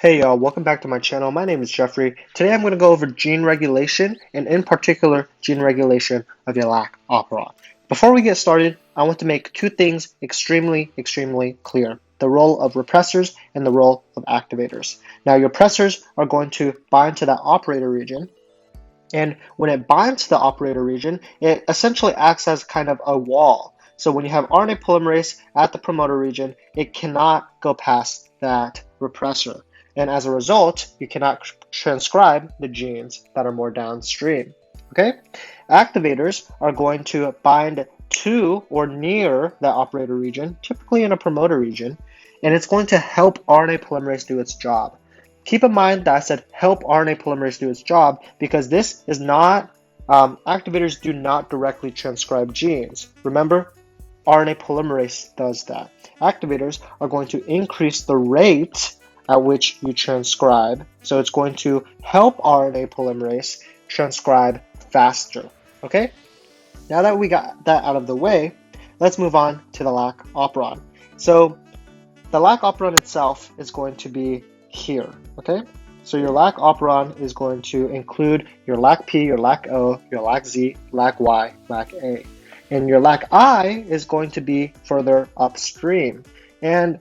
Hey y'all, welcome back to my channel. My name is Jeffrey. Today I'm going to go over gene regulation and in particular gene regulation of your Lac Operon. Before we get started, I want to make two things extremely clear. The role of repressors and the role of activators. Now your repressors are going to bind to that operator region, and when it binds to the operator region, it essentially acts as kind of a wall. So when you have RNA polymerase at the promoter region, it cannot go past that repressor. And as a result, you cannot transcribe the genes that are more downstream. Okay? Activators are going to bind to or near that operator region, typically in a promoter region, and it's going to help RNA polymerase do its job. Keep in mind that I said help RNA polymerase do its job because this is not, activators do not directly transcribe genes. Remember, RNA polymerase does that. Activators are going to increase the rate at which you transcribe. So it's going to help RNA polymerase transcribe faster. Okay? Now that we got that out of the way, let's move on to the Lac Operon. So the Lac Operon itself is going to be here. Okay? So your Lac Operon is going to include your Lacp, your LacO, your LacZ, LacY, LacA. And your LacI is going to be further upstream. And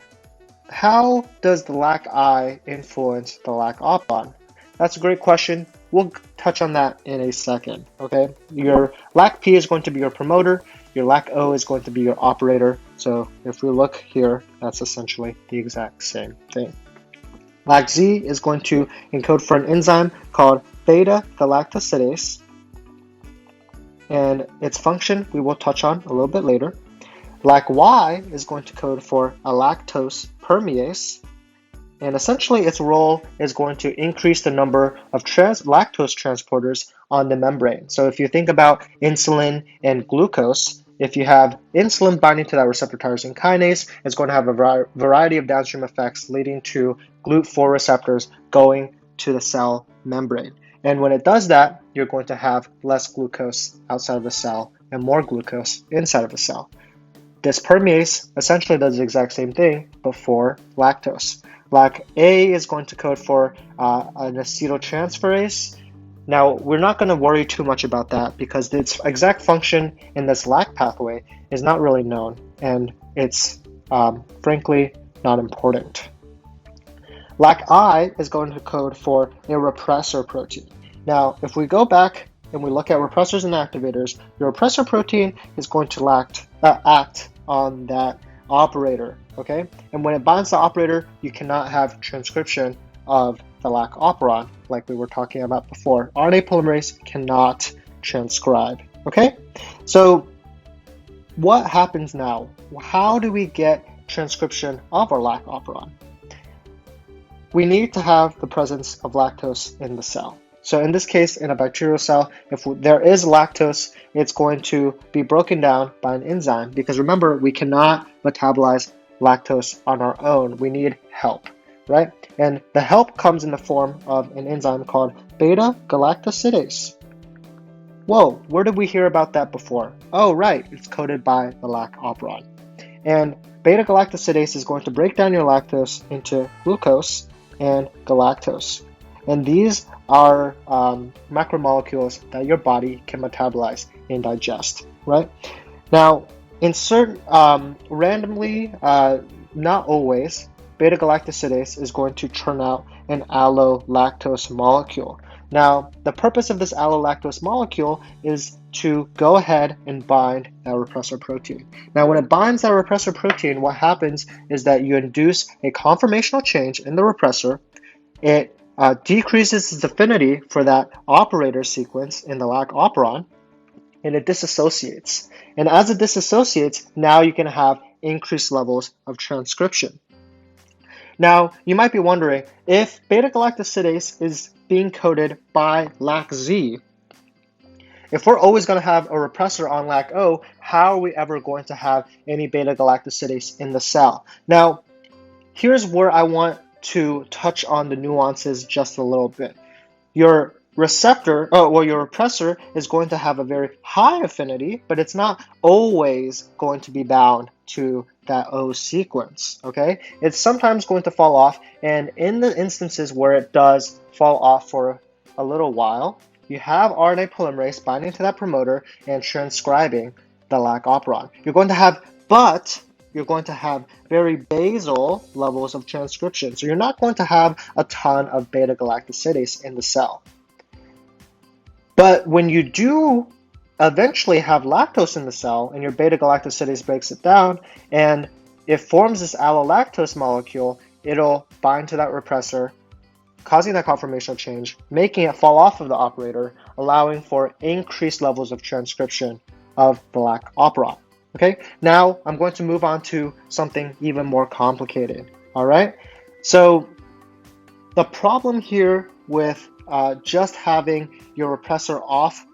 how does the LacI influence the Lac Operon? That's a great question. We'll touch on that in a second, okay? Your Lacp is going to be your promoter, your LacO is going to be your operator. So if we look here, that's essentially the exact same thing. LacZ is going to encode for an enzyme called beta-galactosidase, and its function we will touch on a little bit later. LacY is going to code for a lactose permease, and essentially its role is going to increase the number of lactose transporters on the membrane. So if you think about insulin and glucose, if you have insulin binding to that receptor tyrosine kinase, it's going to have a variety of downstream effects leading to GLUT4 receptors going to the cell membrane. And when it does that, you're going to have less glucose outside of the cell and more glucose inside of the cell. This permease essentially does the exact same thing, but for lactose. LacA is going to code for an acetyltransferase. Now, we're not going to worry too much about that because its exact function in this Lac pathway is not really known, and it's frankly not important. LacI is going to code for a repressor protein. Now, if we go back and we look at repressors and activators, your repressor protein is going to act on that operator, okay? And when it binds the operator, you cannot have transcription of the Lac Operon, like we were talking about before. RNA polymerase cannot transcribe, okay? So what happens now? How do we get transcription of our Lac Operon? We need to have the presence of lactose in the cell. So in this case, in a bacterial cell, if there is lactose, it's going to be broken down by an enzyme because remember, we cannot metabolize lactose on our own. We need help, right? And the help comes in the form of an enzyme called beta-galactosidase. Whoa, where did we hear about that before? Oh, right, it's coded by the Lac Operon. And beta-galactosidase is going to break down your lactose into glucose and galactose. And these are macromolecules that your body can metabolize and digest, right? Now, in certain, randomly, not always, beta-galactosidase is going to turn out an allolactose molecule. Now, the purpose of this allolactose molecule is to go ahead and bind that repressor protein. Now, when it binds that repressor protein, what happens is that you induce a conformational change in the repressor. It decreases its affinity for that operator sequence in the Lac Operon, and it disassociates. And as it disassociates, now you can have increased levels of transcription. Now, you might be wondering, if beta-galactosidase is being coded by LacZ, if we're always going to have a repressor on LacO, how are we ever going to have any beta-galactosidase in the cell? Now, here's where I want to touch on the nuances just a little bit. Your repressor is going to have a very high affinity, but it's not always going to be bound to that O sequence, okay? It's sometimes going to fall off, and in the instances where it does fall off for a little while, you have RNA polymerase binding to that promoter and transcribing the Lac Operon. You're going to have very basal levels of transcription. So you're not going to have a ton of beta-galactosidase in the cell. But when you do eventually have lactose in the cell and your beta-galactosidase breaks it down and it forms this allolactose molecule, it'll bind to that repressor, causing that conformational change, making it fall off of the operator, allowing for increased levels of transcription of the Lac Operon. Okay, now I'm going to move on to something even more complicated. All right, so the problem here with just having your repressor off,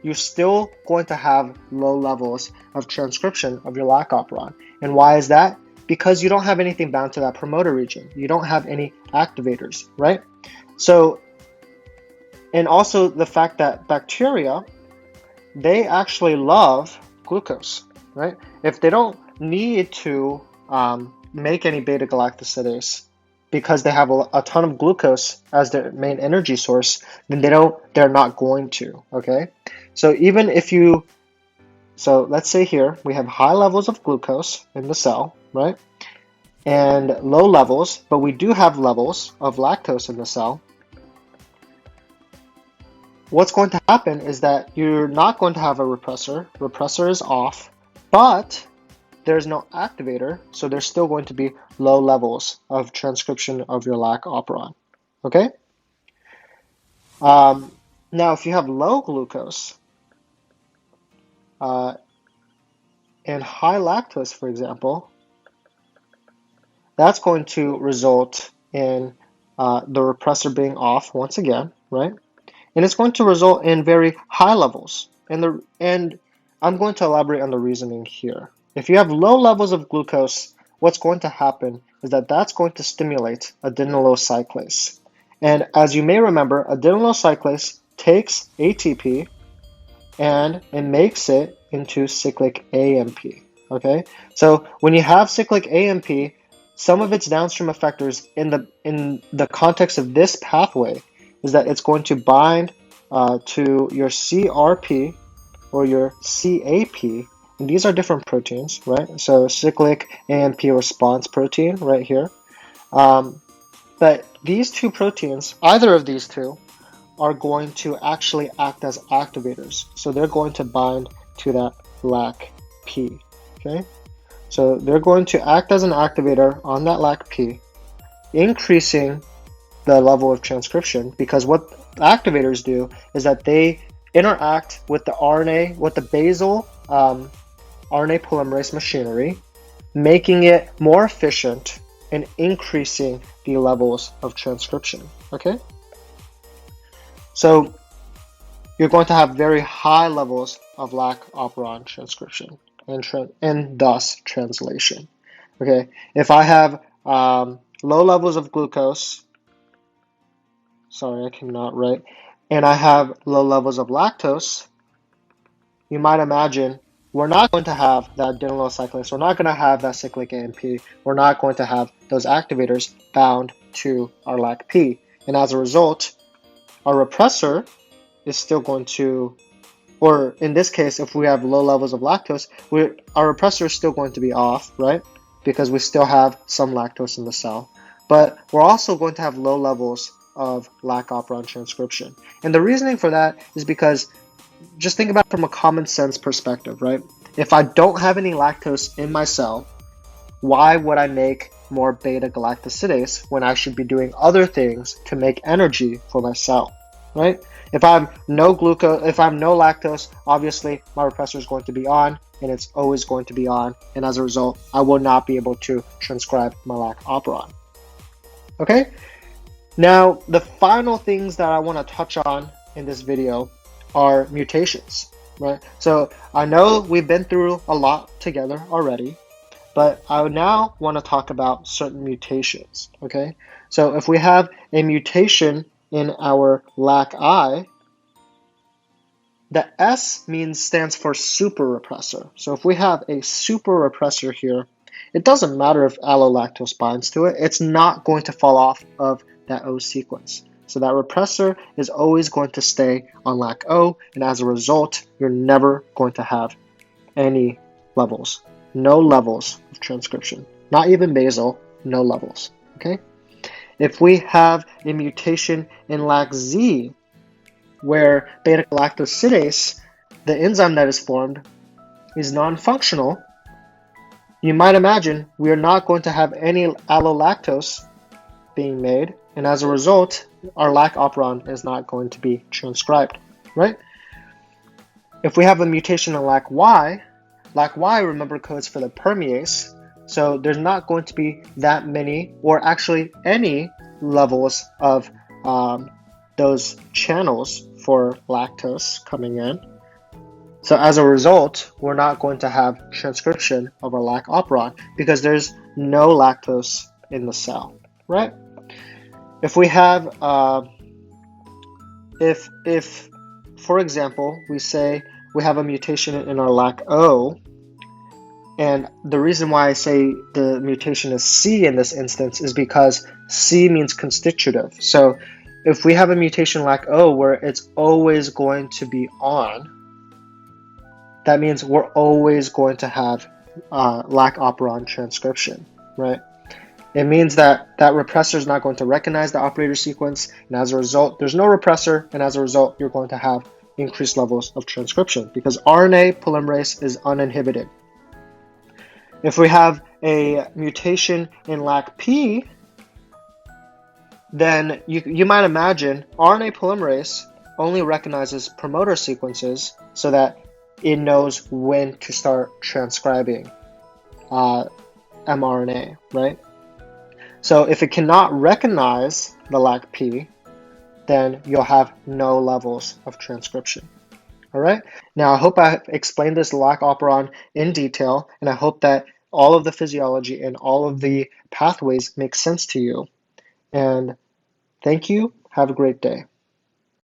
you're still going to have low levels of transcription of your Lac Operon. And why is that? Because you don't have anything bound to that promoter region. You don't have any activators, right? So, and also the fact that bacteria, they actually love glucose, right? If they don't need to make any beta-galactosidase because they have a ton of glucose as their main energy source, then they're not going to, okay? So even if so let's say here we have high levels of glucose in the cell, right? And low levels, but we do have levels of lactose in the cell. What's going to happen is that you're not going to have a repressor. Repressor is off, but there's no activator, so there's still going to be low levels of transcription of your Lac Operon, okay? Now, if you have low glucose and high lactose, for example, that's going to result in the repressor being off once again, right? And it's going to result in very high levels. And I'm going to elaborate on the reasoning here. If you have low levels of glucose, what's going to happen is that that's going to stimulate adenylyl cyclase. And as you may remember, adenylyl cyclase takes ATP and it makes it into cyclic AMP, okay? So when you have cyclic AMP, some of its downstream effectors in the context of this pathway is that it's going to bind to your CRP or your CAP, and these are different proteins, right? So cyclic AMP response protein right here. But these two proteins, either of these two, are going to actually act as activators. So they're going to bind to that LacP, okay? So they're going to act as an activator on that LacP, increasing the level of transcription, because what activators do is that they interact with the RNA, with the basal RNA polymerase machinery, making it more efficient and increasing the levels of transcription, okay? So you're going to have very high levels of Lac Operon transcription and thus translation, okay? If I have low levels of glucose, sorry, I cannot write, and I have low levels of lactose, you might imagine we're not going to have that adenylyl cyclase, we're not going to have that cyclic AMP, we're not going to have those activators bound to our LacP. And as a result, our repressor is still going to, or in this case, if we have low levels of lactose, our repressor is still going to be off, right? Because we still have some lactose in the cell. But we're also going to have low levels of Lac Operon transcription. And the reasoning for that is because, just think about it from a common sense perspective, right? If I don't have any lactose in my cell, why would I make more beta-galactosidase when I should be doing other things to make energy for my cell, right? If I have no lactose, obviously my repressor is going to be on, and it's always going to be on, and as a result, I will not be able to transcribe my Lac Operon. Okay? Now, the final things that I want to touch on in this video are mutations, right? So I know we've been through a lot together already, but I now want to talk about certain mutations, okay? So if we have a mutation in our LacI, the S stands for super repressor. So if we have a super repressor here, It doesn't matter if allolactose binds to it, it's not going to fall off of that O sequence. So that repressor is always going to stay on LacO, and as a result, you're never going to have any levels. No levels of transcription. Not even basal, no levels. Okay? If we have a mutation in LacZ, where beta-galactosidase, the enzyme that is formed, is non-functional, you might imagine we are not going to have any allolactose being made, and as a result, our Lac Operon is not going to be transcribed, right? If we have a mutation in LacY, remember, codes for the permease, so there's not going to be that many, or actually any, levels of those channels for lactose coming in. So as a result, we're not going to have transcription of our Lac Operon because there's no lactose in the cell, right? If we have, if for example, we say we have a mutation in our LacO, and the reason why I say the mutation is C in this instance is because C means constitutive. So if we have a mutation LacO where it's always going to be on, that means we're always going to have Lac Operon transcription, right? It means that that repressor is not going to recognize the operator sequence, and as a result, there's no repressor, and as a result, you're going to have increased levels of transcription because RNA polymerase is uninhibited. If we have a mutation in Lacp, then you might imagine RNA polymerase only recognizes promoter sequences so that it knows when to start transcribing mRNA, right? So if it cannot recognize the Lacp, then you'll have no levels of transcription. All right. Now, I hope I explained this Lac Operon in detail, and I hope that all of the physiology and all of the pathways make sense to you. And thank you. Have a great day.